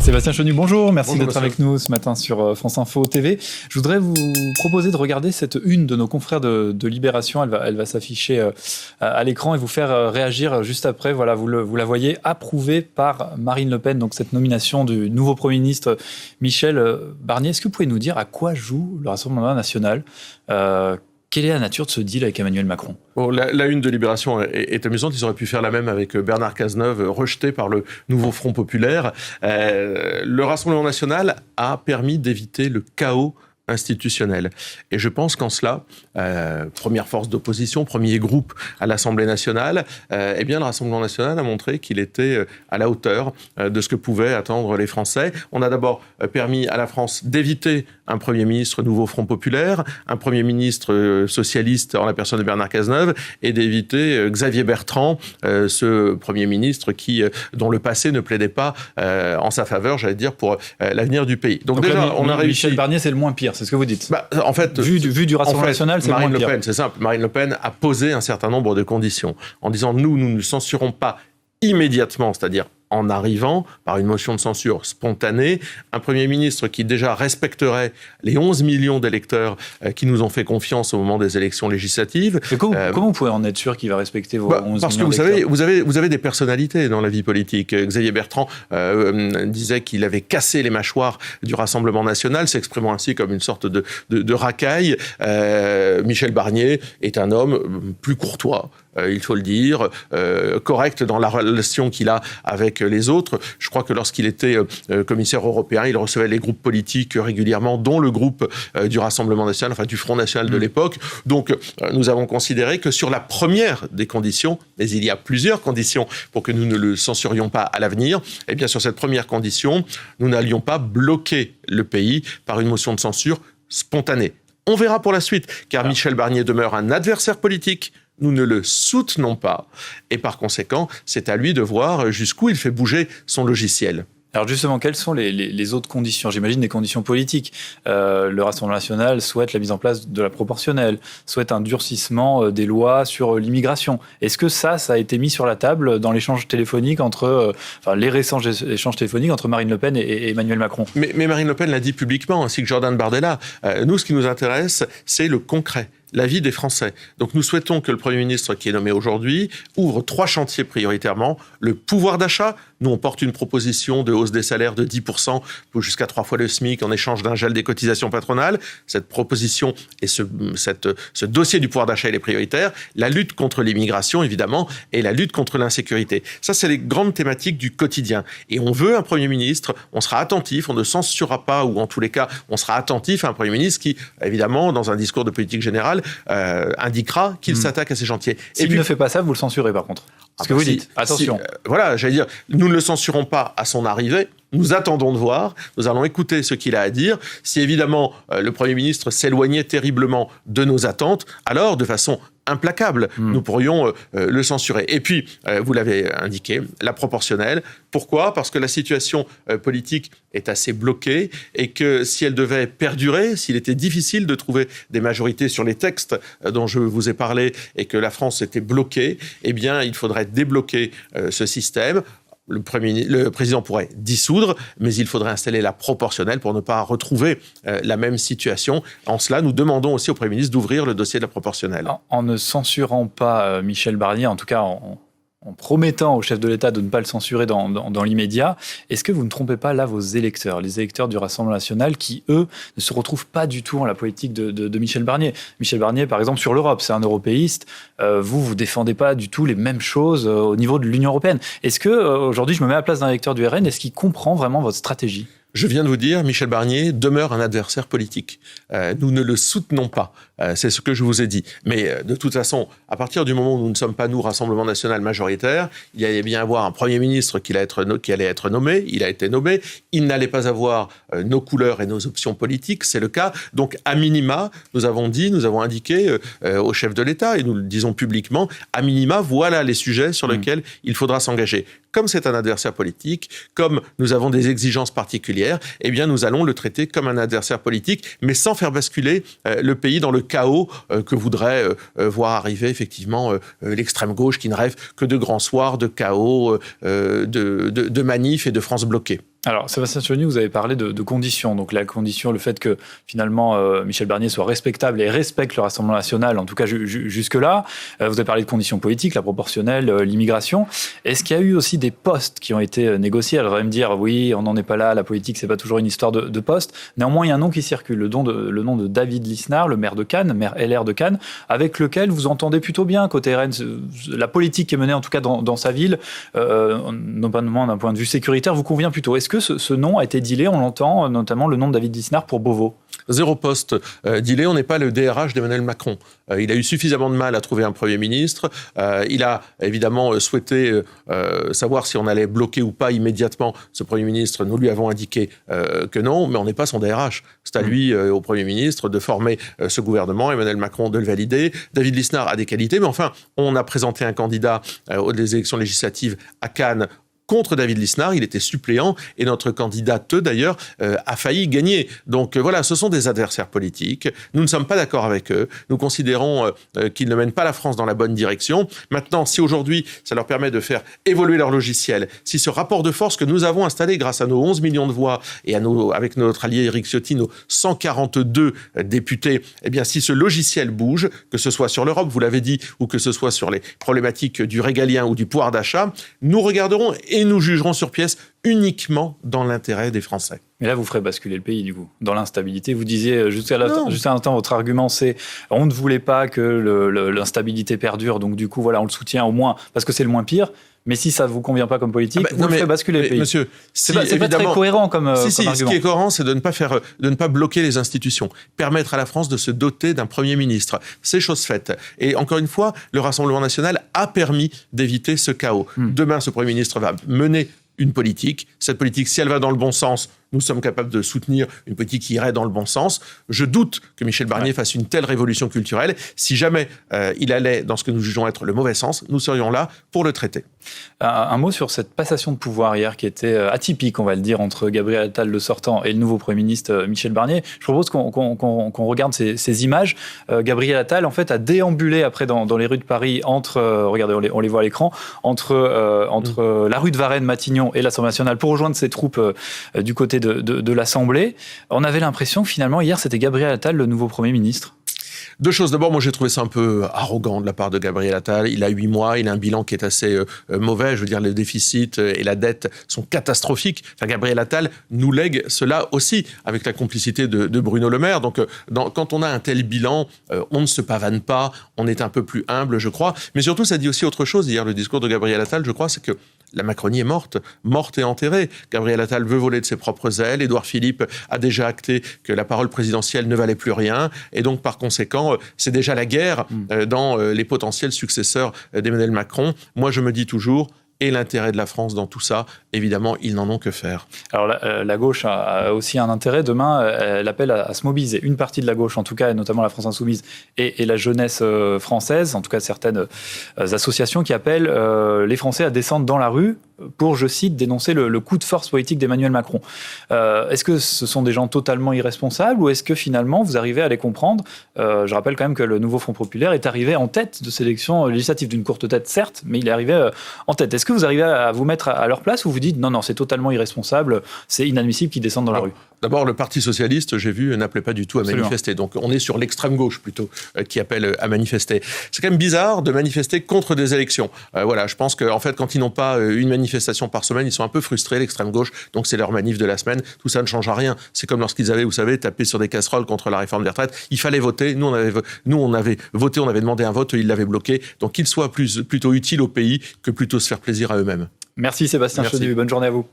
Sébastien Chenu, bonjour, merci Bonjour, d'être avec nous ce matin sur France Info TV. Je voudrais vous proposer de regarder cette une de nos confrères de Libération. Elle va s'afficher à l'écran et vous faire réagir juste après. Voilà, vous la voyez, approuvée par Marine Le Pen, donc cette nomination du nouveau Premier ministre Michel Barnier. Est-ce que vous pouvez nous dire à quoi joue le Rassemblement national ? Quelle est la nature de ce deal avec Emmanuel Macron ? Bon, la une de Libération est amusante. Ils auraient pu faire la même avec Bernard Cazeneuve, rejeté par le nouveau Front populaire. Le Rassemblement national a permis d'éviter le chaos institutionnel. Et je pense qu'en cela, première force d'opposition, premier groupe à l'Assemblée nationale, eh bien, le Rassemblement national a montré qu'il était à la hauteur de ce que pouvaient attendre les Français. On a d'abord permis à la France d'éviter un Premier ministre nouveau Front populaire, un Premier ministre socialiste en la personne de Bernard Cazeneuve, et d'éviter Xavier Bertrand, ce Premier ministre dont le passé ne plaidait pas en sa faveur, j'allais dire, pour l'avenir du pays. Donc déjà, là, on a réussi. Michel Barnier, c'est le moins pire, c'est ce que vous dites. En fait, vu du Rassemblement national, c'est le moins pire. Marine Le Pen, c'est simple. Marine Le Pen a posé un certain nombre de conditions en disant nous ne censurons pas immédiatement, c'est-à-dire en arrivant, par une motion de censure spontanée, un Premier ministre qui déjà respecterait les 11 millions d'électeurs qui nous ont fait confiance au moment des élections législatives. Mais comment vous pouvez en être sûr qu'il va respecter vos 11 millions d'électeurs ? Parce que vous avez des personnalités dans la vie politique. Xavier Bertrand disait qu'il avait cassé les mâchoires du Rassemblement national, s'exprimant ainsi comme une sorte de racaille. Michel Barnier est un homme plus courtois, il faut le dire, correct dans la relation qu'il a avec les autres. Je crois que lorsqu'il était commissaire européen, il recevait les groupes politiques régulièrement, dont le groupe du Rassemblement national, enfin du Front national de l'époque. Donc, nous avons considéré que sur la première des conditions, mais il y a plusieurs conditions pour que nous ne le censurions pas à l'avenir, eh bien, sur cette première condition, nous n'allions pas bloquer le pays par une motion de censure spontanée. On verra pour la suite, car Michel Barnier demeure un adversaire politique. Nous ne le soutenons pas. Et par conséquent, c'est à lui de voir jusqu'où il fait bouger son logiciel. Alors justement, quelles sont les autres conditions ? J'imagine des conditions politiques. Le Rassemblement national souhaite la mise en place de la proportionnelle, souhaite un durcissement des lois sur l'immigration. Est-ce que ça a été mis sur la table dans l'échange téléphonique les récents échanges téléphoniques entre Marine Le Pen et Emmanuel Macron ? Mais Marine Le Pen l'a dit publiquement, ainsi que Jordan Bardella. Nous, ce qui nous intéresse, c'est le concret. La vie des Français. Donc nous souhaitons que le Premier ministre qui est nommé aujourd'hui ouvre 3 chantiers prioritairement. Le pouvoir d'achat. Nous, on porte une proposition de hausse des salaires de 10% jusqu'à 3 fois le SMIC en échange d'un gel des cotisations patronales. Cette proposition et ce dossier du pouvoir d'achat, il est prioritaire. La lutte contre l'immigration, évidemment, et la lutte contre l'insécurité. Ça, c'est les grandes thématiques du quotidien. Et on veut un Premier ministre, on sera attentif, on ne censurera pas, ou en tous les cas, on sera attentif à un Premier ministre qui, évidemment, dans un discours de politique générale, indiquera qu'il s'attaque à ces chantiers. S'il ne fait pas ça, vous le censurez par contre. Ce que vous dites. Attention. Voilà, j'allais dire, nous ne le censurons pas à son arrivée. Nous attendons de voir, nous allons écouter ce qu'il a à dire. Si évidemment le Premier ministre s'éloignait terriblement de nos attentes, alors de façon implacable, nous pourrions le censurer. Et puis, vous l'avez indiqué, la proportionnelle. Pourquoi ? Parce que la situation politique est assez bloquée et que si elle devait perdurer, s'il était difficile de trouver des majorités sur les textes dont je vous ai parlé et que la France était bloquée, eh bien, il faudrait débloquer ce système. Le président pourrait dissoudre, mais il faudrait installer la proportionnelle pour ne pas retrouver la même situation. En cela, nous demandons aussi au Premier ministre d'ouvrir le dossier de la proportionnelle. En ne censurant pas Michel Barnier, en tout cas en promettant au chef de l'État de ne pas le censurer dans l'immédiat, est-ce que vous ne trompez pas là vos électeurs, les électeurs du Rassemblement national qui, eux, ne se retrouvent pas du tout dans la politique de Michel Barnier ? Michel Barnier, par exemple, sur l'Europe, c'est un européiste. Vous défendez pas du tout les mêmes choses au niveau de l'Union européenne. Est-ce que, aujourd'hui, je me mets à la place d'un électeur du RN, est-ce qu'il comprend vraiment votre stratégie ? Je viens de vous dire, Michel Barnier demeure un adversaire politique. Nous ne le soutenons pas. C'est ce que je vous ai dit. Mais de toute façon, à partir du moment où nous ne sommes pas, nous, Rassemblement national majoritaire, il allait bien avoir un Premier ministre qui allait être nommé. Il a été nommé. Il n'allait pas avoir nos couleurs et nos options politiques. C'est le cas. Donc, à minima, nous avons indiqué au chef de l'État, et nous le disons publiquement, à minima, voilà les sujets sur lesquels il faudra s'engager. Comme c'est un adversaire politique, comme nous avons des exigences particulières, eh bien, nous allons le traiter comme un adversaire politique, mais sans faire basculer le pays dans le chaos que voudrait voir arriver, effectivement, l'extrême gauche qui ne rêve que de grands soirs, de chaos, de manifs et de France bloquée. Alors, Sébastien Chenu, vous avez parlé de conditions. Donc, la condition, le fait que finalement Michel Barnier soit respectable et respecte le Rassemblement national, en tout cas jusque-là. Vous avez parlé de conditions politiques, la proportionnelle, l'immigration. Est-ce qu'il y a eu aussi des postes qui ont été négociés? Alors, vous allez me dire, oui, on n'en est pas là, la politique, c'est pas toujours une histoire de postes. Néanmoins, il y a un nom qui circule, le nom de David Lisnard, le maire de Cannes, maire LR de Cannes, avec lequel vous entendez plutôt bien, côté RN, la politique qui est menée, en tout cas dans sa ville, notamment d'un point de vue sécuritaire, vous convient plutôt. Est-ce que ce nom a été dealé? On l'entend, notamment le nom de David Lisnard pour Beauvau. 0 poste dealé, on n'est pas le DRH d'Emmanuel Macron. Il a eu suffisamment de mal à trouver un Premier ministre. Il a évidemment souhaité savoir si on allait bloquer ou pas immédiatement ce Premier ministre. Nous lui avons indiqué que non, mais on n'est pas son DRH. C'est à lui, au Premier ministre, de former ce gouvernement, Emmanuel Macron de le valider. David Lisnard a des qualités, mais enfin, on a présenté un candidat aux élections législatives à Cannes contre David Lisnard, il était suppléant et notre candidate d'ailleurs a failli gagner. Donc voilà, ce sont des adversaires politiques. Nous ne sommes pas d'accord avec eux. Nous considérons qu'ils ne mènent pas la France dans la bonne direction. Maintenant, si aujourd'hui ça leur permet de faire évoluer leur logiciel, si ce rapport de force que nous avons installé grâce à nos 11 millions de voix et avec notre allié Éric Ciotti, nos 142 députés, eh bien si ce logiciel bouge, que ce soit sur l'Europe, vous l'avez dit, ou que ce soit sur les problématiques du régalien ou du pouvoir d'achat, nous regarderons et nous jugerons sur pièce uniquement dans l'intérêt des Français. Mais là, vous ferez basculer le pays, du coup, dans l'instabilité. Vous disiez, juste à l'instant, votre argument, c'est on ne voulait pas que l'instabilité perdure, donc du coup, voilà, on le soutient au moins, parce que c'est le moins pire. Mais si ça ne vous convient pas comme politique, vous ferez basculer le pays. Monsieur, c'est pas très cohérent comme argument. Ce qui est cohérent, c'est de ne pas bloquer les institutions, permettre à la France de se doter d'un Premier ministre. C'est chose faite. Et encore une fois, le Rassemblement national a permis d'éviter ce chaos. Demain, ce Premier ministre va mener une politique. Cette politique, si elle va dans le bon sens, nous sommes capables de soutenir une politique qui irait dans le bon sens. Je doute que Michel Barnier fasse une telle révolution culturelle. Si jamais il allait dans ce que nous jugeons être le mauvais sens, nous serions là pour le traiter. Un mot sur cette passation de pouvoir hier qui était atypique, on va le dire, entre Gabriel Attal, le sortant, et le nouveau Premier ministre Michel Barnier. Je propose qu'on regarde ces images. Gabriel Attal, en fait, a déambulé après dans les rues de Paris regardez, on les voit à l'écran, entre la rue de Varennes, Matignon et l'Assemblée nationale pour rejoindre ses troupes du côté de l'Assemblée. On avait l'impression que finalement, hier, c'était Gabriel Attal, le nouveau Premier ministre. Deux choses. D'abord, moi, j'ai trouvé ça un peu arrogant de la part de Gabriel Attal. Il a 8 mois, il a un bilan qui est assez mauvais. Je veux dire, le déficit et la dette sont catastrophiques. Enfin, Gabriel Attal nous lègue cela aussi, avec la complicité de Bruno Le Maire. Donc, quand on a un tel bilan, on ne se pavane pas, on est un peu plus humble, je crois. Mais surtout, ça dit aussi autre chose. Hier, le discours de Gabriel Attal, je crois, c'est que la Macronie est morte et enterrée. Gabriel Attal veut voler de ses propres ailes. Édouard Philippe a déjà acté que la parole présidentielle ne valait plus rien. Et donc, par conséquent, c'est déjà la guerre dans les potentiels successeurs d'Emmanuel Macron. Moi, je me dis toujours, et l'intérêt de la France dans tout ça, évidemment, ils n'en ont que faire. Alors la gauche a aussi un intérêt. Demain, elle appelle à se mobiliser. Une partie de la gauche, en tout cas, et notamment la France Insoumise et la jeunesse française, en tout cas certaines associations qui appellent les Français à descendre dans la rue pour, je cite, dénoncer le coup de force politique d'Emmanuel Macron. Est-ce que ce sont des gens totalement irresponsables ou est-ce que finalement vous arrivez à les comprendre? Je rappelle quand même que le nouveau Front Populaire est arrivé en tête de ces élections législatives, d'une courte tête certes, mais il est arrivé en tête. Est-ce que vous arrivez à vous mettre à leur place ou vous dites non, c'est totalement irresponsable, c'est inadmissible qu'ils descendent dans la rue? D'abord, le Parti socialiste, j'ai vu, n'appelait pas du tout à manifester. Donc, on est sur l'extrême gauche plutôt qui appelle à manifester. C'est quand même bizarre de manifester contre des élections. Voilà, je pense qu'en fait, quand ils n'ont pas une manifestation par semaine, ils sont un peu frustrés, l'extrême gauche. Donc, c'est leur manif de la semaine. Tout ça ne change à rien. C'est comme lorsqu'ils avaient, vous savez, tapé sur des casseroles contre la réforme des retraites. Il fallait voter. Nous, on avait voté, on avait demandé un vote, ils l'avaient bloqué. Donc, qu'ils soient plutôt utiles au pays que plutôt se faire plaisir à eux-mêmes. Merci Sébastien Chenu, bonne journée à vous.